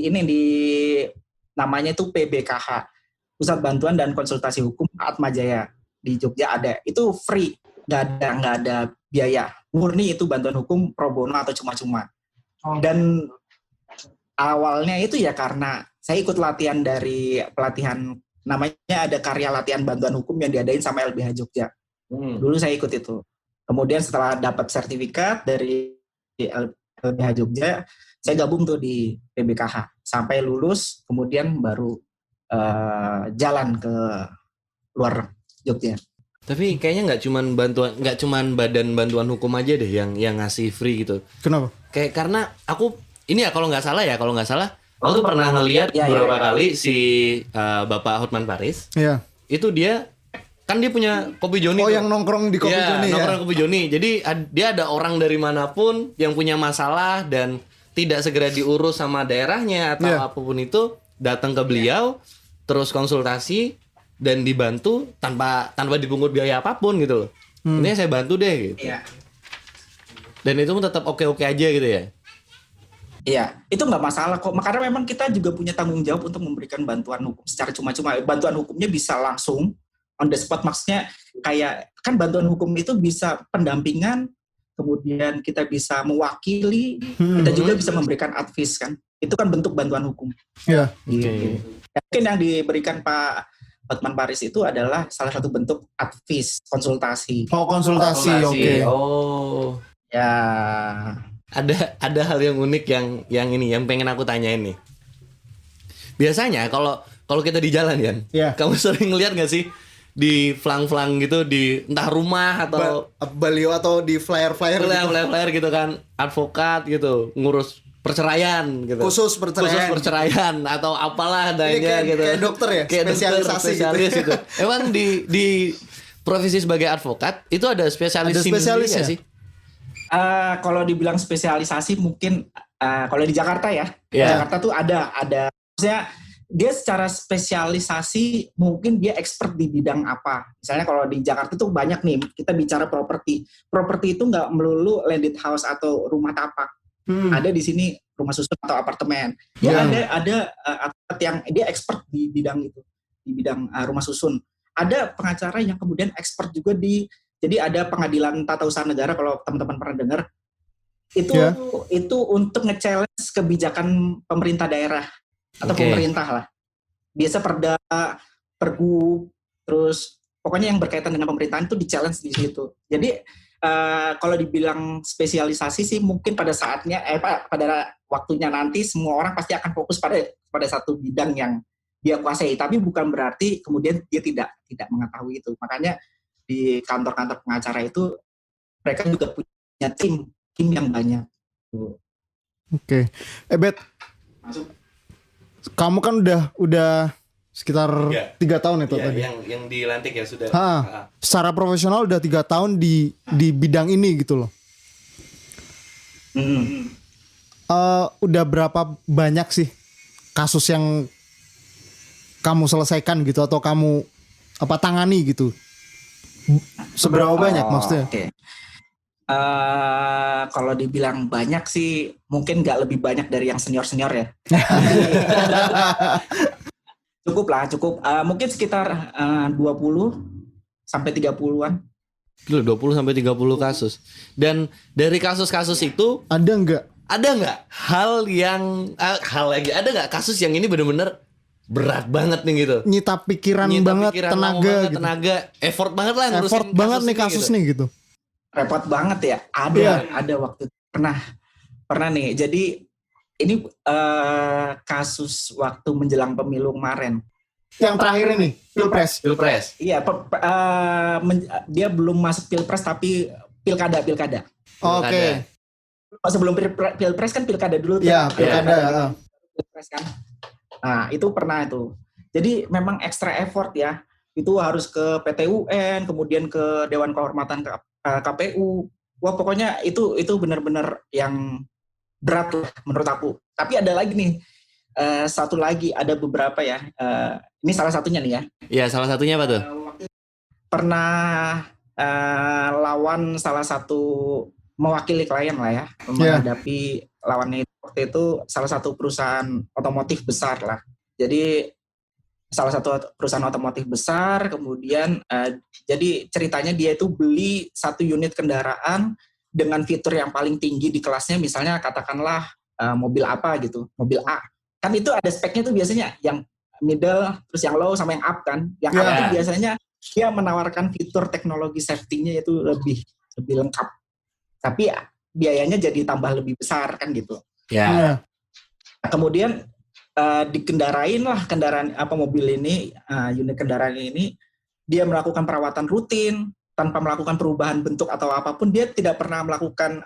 namanya itu PBKH, Pusat Bantuan dan Konsultasi Hukum Atmajaya di Jogja ada. Itu free, nggak ada biaya, murni itu bantuan hukum pro bono atau cuma-cuma. Dan awalnya itu ya karena saya ikut latihan dari pelatihan, namanya ada karya latihan bantuan hukum yang diadain sama LBH Jogja. Dulu saya ikut itu. Kemudian setelah dapat sertifikat dari LBH Jogja, saya gabung tuh di PBKH sampai lulus, kemudian baru jalan ke luar Jogja. Tapi kayaknya nggak cuman badan bantuan hukum aja deh yang ngasih free gitu. Kenapa? Kayak karena aku ini ya kalau nggak salah aku tuh pernah ngelihat beberapa kali si Bapak Hotman Paris. Iya. Itu dia punya Kopi Joni. Oh, yang nongkrong di Kopi Joni ya. Nongkrong Kopi Joni. Jadi dia ada orang dari manapun yang punya masalah dan tidak segera diurus sama daerahnya atau apapun itu, datang ke beliau terus konsultasi dan dibantu tanpa dipungut biaya apapun gitu loh. Ini saya bantu deh gitu. Iya. Dan itu pun tetap oke-oke aja gitu ya. Iya, itu nggak masalah kok. Karena memang kita juga punya tanggung jawab untuk memberikan bantuan hukum secara cuma-cuma. Bantuan hukumnya bisa langsung on the spot, maksudnya kayak kan bantuan hukum itu bisa pendampingan, kemudian kita bisa mewakili, kita juga bisa memberikan advice kan. Itu kan bentuk bantuan hukum. Iya. Oke. Mungkin yang diberikan Pak Hotman Paris itu adalah salah satu bentuk advice, konsultasi. Oh, konsultasi. Oke. Oh. Ya. Ada hal yang unik yang pengen aku tanyain nih. Biasanya kalau kita di jalan kan, kamu sering ngeliat nggak sih di flang-flang gitu di entah rumah atau baliho atau di flyer-flyer gitu. Flyer gitu kan, advokat gitu, ngurus perceraian gitu. Khusus perceraian atau apalah adanya gitu. Kayak dokter ya, kayak spesialis gitu. Emang di profesi sebagai advokat itu ada spesialisnya sih? Kalau dibilang spesialisasi mungkin kalau di Jakarta ya, Jakarta tuh ada maksudnya dia secara spesialisasi mungkin dia expert di bidang apa. Misalnya kalau di Jakarta tuh banyak nih, kita bicara properti itu nggak melulu landed house atau rumah tapak. Ada di sini rumah susun atau apartemen. Dia ada advokat yang dia expert di bidang itu, di bidang rumah susun. Ada pengacara yang kemudian expert juga jadi ada pengadilan tata usaha negara, kalau teman-teman pernah dengar. Itu untuk nge-challenge kebijakan pemerintah daerah atau pemerintah lah. Biasa perda, pergub, terus pokoknya yang berkaitan dengan pemerintahan itu di-challenge di situ. Jadi kalau dibilang spesialisasi sih mungkin pada saatnya pada waktunya nanti semua orang pasti akan fokus pada satu bidang yang dia kuasai, tapi bukan berarti kemudian dia tidak mengetahui itu. Makanya di kantor-kantor pengacara itu mereka juga punya tim yang banyak. Oke. Bet, kamu kan udah sekitar 3 tahun itu tadi. Yang dilantik ya sudah. Secara profesional udah 3 tahun di bidang ini gitu loh. Udah berapa banyak sih kasus yang kamu selesaikan gitu atau kamu tangani gitu? Seberapa banyak maksudnya? Okay. Kalau dibilang banyak sih mungkin nggak lebih banyak dari yang senior ya. Cukup. Mungkin sekitar 20 sampai 30-an. 20 sampai 30 kasus. Dan dari kasus-kasus itu ada nggak hal lagi, ada nggak kasus yang ini benar-benar berat banget nih gitu, nyita pikiran banget, tenaga, effort banget lah ngurusin effort banget nih kasus nih gitu. Repot banget ya. Ada waktu pernah nih. Jadi ini kasus waktu menjelang pemilu kemarin. Yang terakhir ini Pilpres. Iya, dia belum masuk Pilpres tapi pilkada. Oke. Sebelum Pilpres kan pilkada dulu tuh. Iya, pilkada. Pilpres kan. Nah, itu pernah itu. Jadi memang extra effort ya. Itu harus ke PT UN, kemudian ke Dewan Kehormatan KPU. Wah, pokoknya itu benar-benar yang berat lah menurut aku. Tapi ada lagi nih. Satu lagi, ada beberapa ya. Ini salah satunya nih ya. Iya, salah satunya apa tuh? Pernah lawan salah satu mewakili klien lah ya, menghadapi lawannya waktu itu salah satu perusahaan otomotif besar lah. Jadi salah satu perusahaan otomotif besar, kemudian jadi ceritanya dia itu beli satu unit kendaraan dengan fitur yang paling tinggi di kelasnya, misalnya katakanlah mobil apa gitu, mobil A. Kan itu ada speknya tuh biasanya yang middle, terus yang low sama yang up kan. Yang up itu biasanya dia menawarkan fitur teknologi safety-nya itu lebih lengkap. Tapi biayanya jadi tambah lebih besar kan gitu. Nah, kemudian dikendarain lah mobil ini, unit kendaraan ini, dia melakukan perawatan rutin tanpa melakukan perubahan bentuk atau apapun. Dia tidak pernah melakukan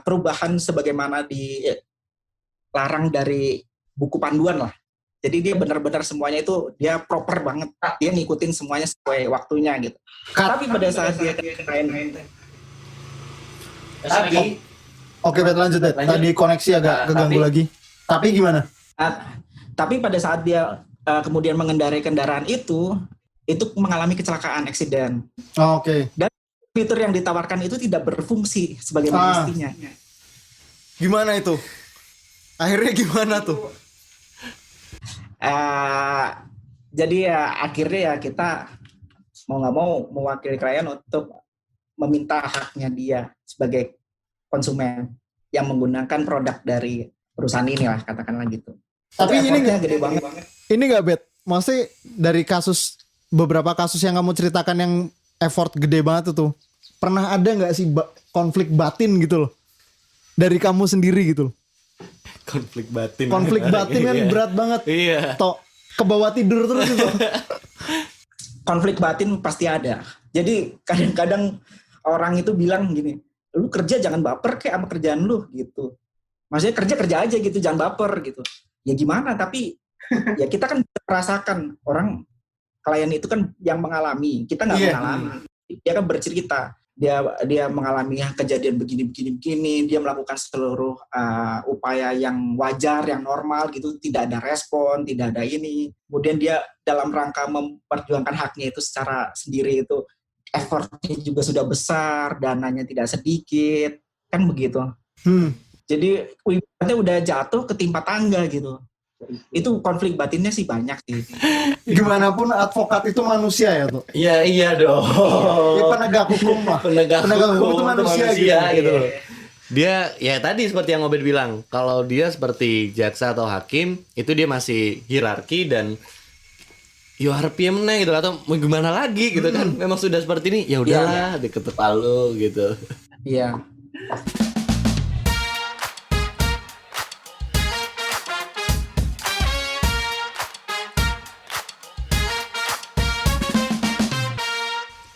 perubahan sebagaimana dilarang dari buku panduan lah. Jadi dia benar-benar semuanya itu dia proper banget, dia ngikutin semuanya sesuai waktunya gitu. Tapi pada saat dia Oke, lanjut. Tadi koneksi agak keganggu lagi. Tapi gimana? Tapi pada saat dia kemudian mengendarai kendaraan itu mengalami kecelakaan, eksiden. Oke. Dan fitur yang ditawarkan itu tidak berfungsi sebagaimana mestinya. Gimana itu? Akhirnya gimana tuh? Jadi ya akhirnya ya kita mau nggak mau mewakili klien untuk meminta haknya dia sebagai konsumen yang menggunakan produk dari perusahaan ini lah, katakanlah gitu. Tapi ini nggak gede banget. Ini nggak Bet? Maksudnya dari beberapa kasus yang kamu ceritakan yang effort gede banget itu, pernah ada nggak sih konflik batin gitu loh dari kamu sendiri gitu loh? Konflik batin kan berat banget. Iya. Ke bawah tidur terus itu. konflik batin pasti ada. Jadi kadang-kadang orang itu bilang gini, lu kerja jangan baper kayak sama kerjaan lu gitu. Maksudnya kerja aja gitu, jangan baper gitu. Ya gimana, tapi ya kita kan merasakan orang klien itu kan yang mengalami, kita nggak mengalami. Dia kan bercerita, dia mengalami kejadian begini, dia melakukan seluruh upaya yang wajar, yang normal gitu, tidak ada respon, tidak ada ini. Kemudian dia dalam rangka memperjuangkan haknya itu secara sendiri itu, effortnya juga sudah besar, dananya tidak sedikit, kan begitu. Jadi ibaratnya udah jatuh ketimpa tangga gitu. Itu konflik batinnya sih banyak sih. Gimana pun advokat itu manusia ya tuh. Iya dong. Ya, penegak hukum lah. Penegak hukum itu manusia gitu. Dia ya tadi seperti yang Obed bilang, kalau dia seperti jaksa atau hakim itu dia masih hierarki dan yo RPM gitu, atau mau gimana lagi gitu kan. Memang sudah seperti ini, ya udahlah deket palu gitu. Iya.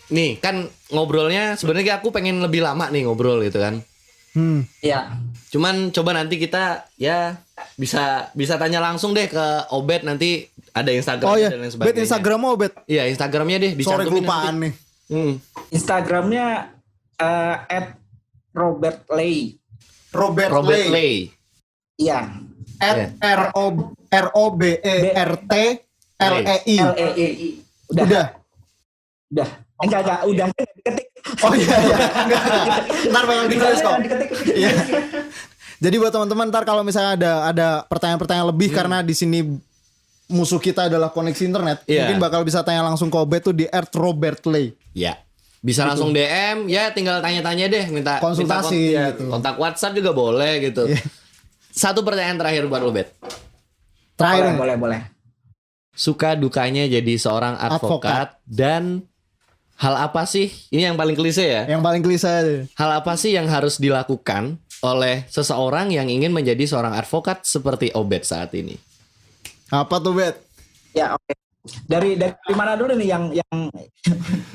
Nih kan ngobrolnya sebenarnya aku pengen lebih lama nih ngobrol gitu kan. Iya. Cuman coba nanti kita ya bisa tanya langsung deh ke Obed, nanti ada Instagram dan lain sebagainya. Bet Instagram mau Bet. Iya, Instagramnya deh Sorry dicantumin kelupaan nanti. nih. Instagramnya @RobertLey. Robert Ley. Iya. @ROBERTLEI. Udah. Enggak, udah diketik. Oh iya. Ntar bakal ditulis kok. Iya. Jadi buat teman-teman ntar kalau misalnya ada pertanyaan-pertanyaan lebih karena di sini musuh kita adalah koneksi internet, mungkin bakal bisa tanya langsung ke Obed tuh di @RobertLey. Iya. Bisa gitu. Langsung DM, ya tinggal tanya-tanya deh, minta konsultasi gitu. Kontak WhatsApp juga boleh gitu. Satu pertanyaan terakhir buat Obed. Terakhir boleh. Suka dukanya jadi seorang advokat dan hal apa sih? Ini yang paling klise ya? Yang paling klise. Hal apa sih yang harus dilakukan oleh seseorang yang ingin menjadi seorang advokat seperti Obed saat ini? Apa tuh, Bet? Ya, oke. Dari mana dulu nih yang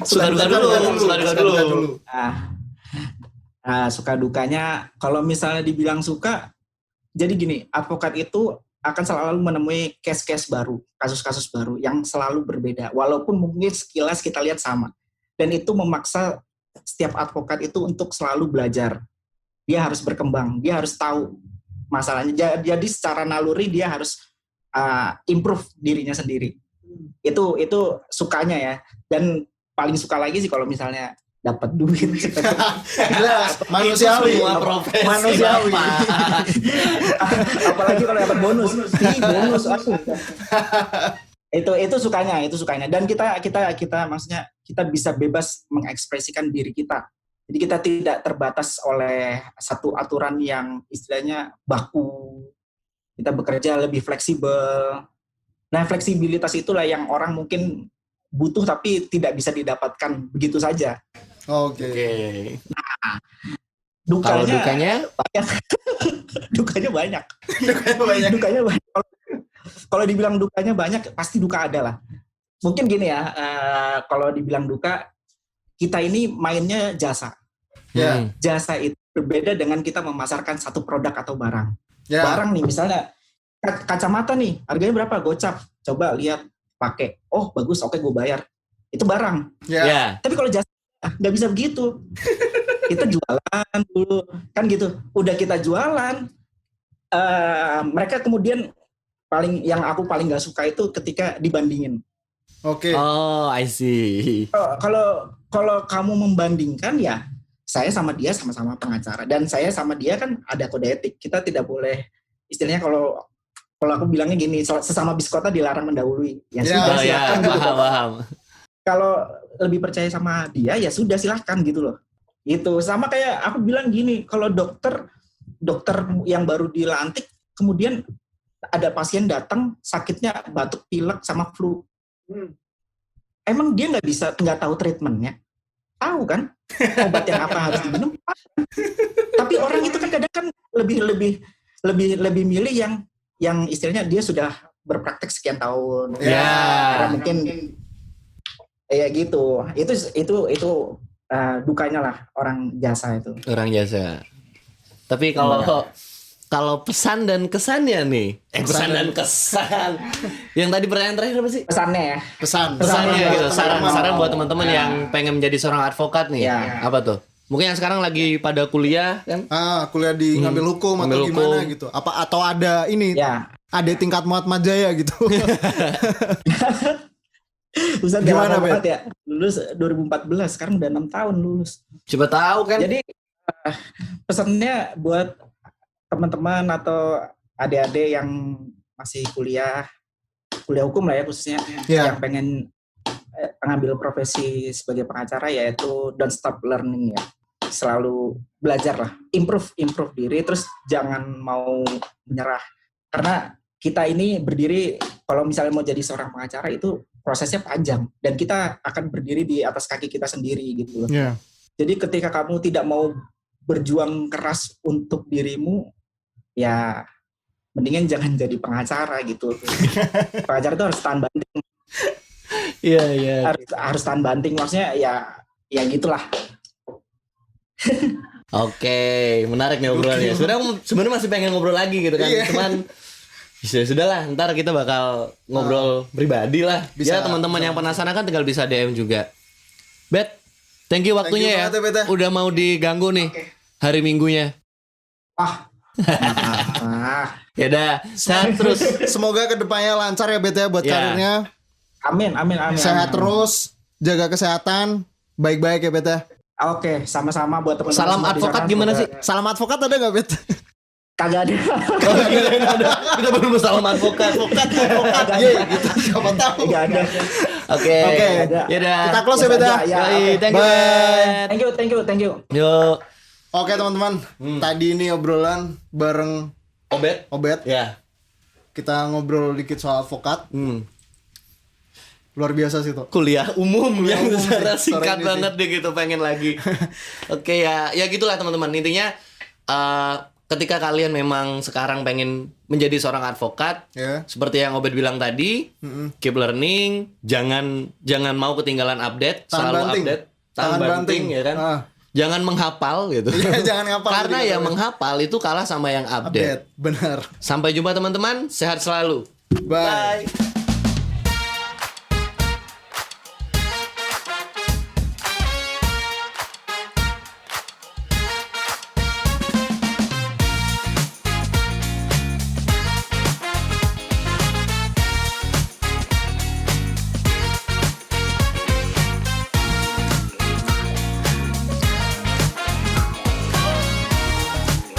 suka duka dulu. Suka dukanya kalau misalnya dibilang suka, jadi gini, advokat itu akan selalu menemui case-case baru, kasus-kasus baru yang selalu berbeda, walaupun mungkin sekilas kita lihat sama. Dan itu memaksa setiap advokat itu untuk selalu belajar. Dia harus berkembang, dia harus tahu masalahnya. Jadi secara naluri dia harus improve dirinya sendiri. Itu sukanya ya. Dan paling suka lagi sih kalau misalnya dapat duit. Jelas, manusiawi. Manusiawi. Apalagi kalau dapat bonus. Bonus aku. Itu sukanya. Dan kita maksudnya kita bisa bebas mengekspresikan diri kita. Jadi kita tidak terbatas oleh satu aturan yang istilahnya baku. Kita bekerja lebih fleksibel. Nah, fleksibilitas itulah yang orang mungkin butuh tapi tidak bisa didapatkan begitu saja. Oke. Nah, dukanya banyak. Dukanya banyak. Kalau dibilang dukanya banyak, pasti duka ada lah. Mungkin gini ya, kalau dibilang duka, kita ini mainnya jasa. Jasa itu berbeda dengan kita memasarkan satu produk atau barang. Barang nih, misalnya kacamata nih, harganya berapa? Gocap. Coba lihat, pakai. Oh, bagus, oke, gue bayar. Itu barang. Tapi kalau jasa, nggak bisa begitu. Kita jualan dulu, kan gitu. Udah kita jualan, mereka kemudian yang aku paling nggak suka itu ketika dibandingin. Oke. Oh, I see. Kalau kamu membandingkan ya, saya sama dia sama-sama pengacara dan saya sama dia kan ada kode etik. Kita tidak boleh, istilahnya kalau aku bilangnya gini, sesama biskota dilarang mendahului. Ya sudah silakan gitu. Paham. Kalau lebih percaya sama dia ya sudah silahkan gitu loh. Itu sama kayak aku bilang gini, kalau dokter yang baru dilantik kemudian ada pasien datang sakitnya batuk pilek sama flu. Emang dia nggak tahu treatmentnya? Tahu kan obat yang apa harus diminum? Tapi orang itu kan kadang kan lebih milih yang istilahnya dia sudah berpraktek sekian tahun. Karena mungkin Ya gitu. Itu dukanya lah orang jasa itu. Orang jasa. Tapi kalau pesan dan kesannya nih, pesan dan kesan. Yang tadi pertanyaan terakhir apa sih? Pesannya ya. Pesannya gitu. Saran buat teman-teman yang pengen menjadi seorang advokat nih. Ya. Apa tuh? Mungkin yang sekarang lagi pada kuliah kan? Kuliah di ngambil hukum atau gimana gitu. Atau ada ini? Ya. Ada tingkat Muhammad Jaya gitu. Ustaz gimana banget ya? Lulus 2014, sekarang udah 6 tahun lulus. Coba tahu kan? Jadi pesannya buat teman-teman atau adik-adik yang masih kuliah hukum lah ya khususnya, yang pengen mengambil profesi sebagai pengacara, yaitu don't stop learning ya. Selalu belajar lah, improve diri, terus jangan mau menyerah. Karena kita ini berdiri, kalau misalnya mau jadi seorang pengacara itu prosesnya panjang dan kita akan berdiri di atas kaki kita sendiri gitu loh. Jadi ketika kamu tidak mau berjuang keras untuk dirimu, ya mendingan jangan jadi pengacara gitu. Pengacara itu harus tahan banting. Iya. Harus tahan banting, maksudnya ya gitulah. Oke, menarik nih obrolannya. Sebenarnya masih pengen ngobrol lagi gitu kan. Cuman sudahlah, ntar kita bakal ngobrol pribadi lah. Ya teman-teman yang penasaran kan tinggal bisa DM juga. Bet, thank you waktunya ya. Udah mau diganggu nih hari Minggunya. Ya udah, sehat terus. Semoga kedepannya lancar ya Bet ya buat karirnya. Amin. Sehat terus, jaga kesehatan, baik-baik ya Bet ya. Oke, sama-sama buat teman-teman. Salam advokat gimana sih? Salam advokat ada nggak Bet? Kagak ada. Kita belum salam advokat. Gitu. Siapa tahu. Nggak ada. Oke. Ya udah. Kita close ya Bet ya. Thank you. Bet. Thank you. Yuk. Oke teman-teman, tadi ini obrolan bareng Obet. Ya. Kita ngobrol dikit soal advokat. Luar biasa sih tuh. Kuliah umum yang secara sih, singkat banget deh gitu, pengen lagi. Oke ya gitulah teman-teman. Intinya ketika kalian memang sekarang pengen menjadi seorang advokat, seperti yang Obet bilang tadi, keep learning, jangan mau ketinggalan update, tahan banting ya kan. Jangan menghafal gitu. Jangan ngapal. Karena yang menghafal itu kalah sama yang update. Benar. Sampai jumpa teman-teman, sehat selalu. Bye.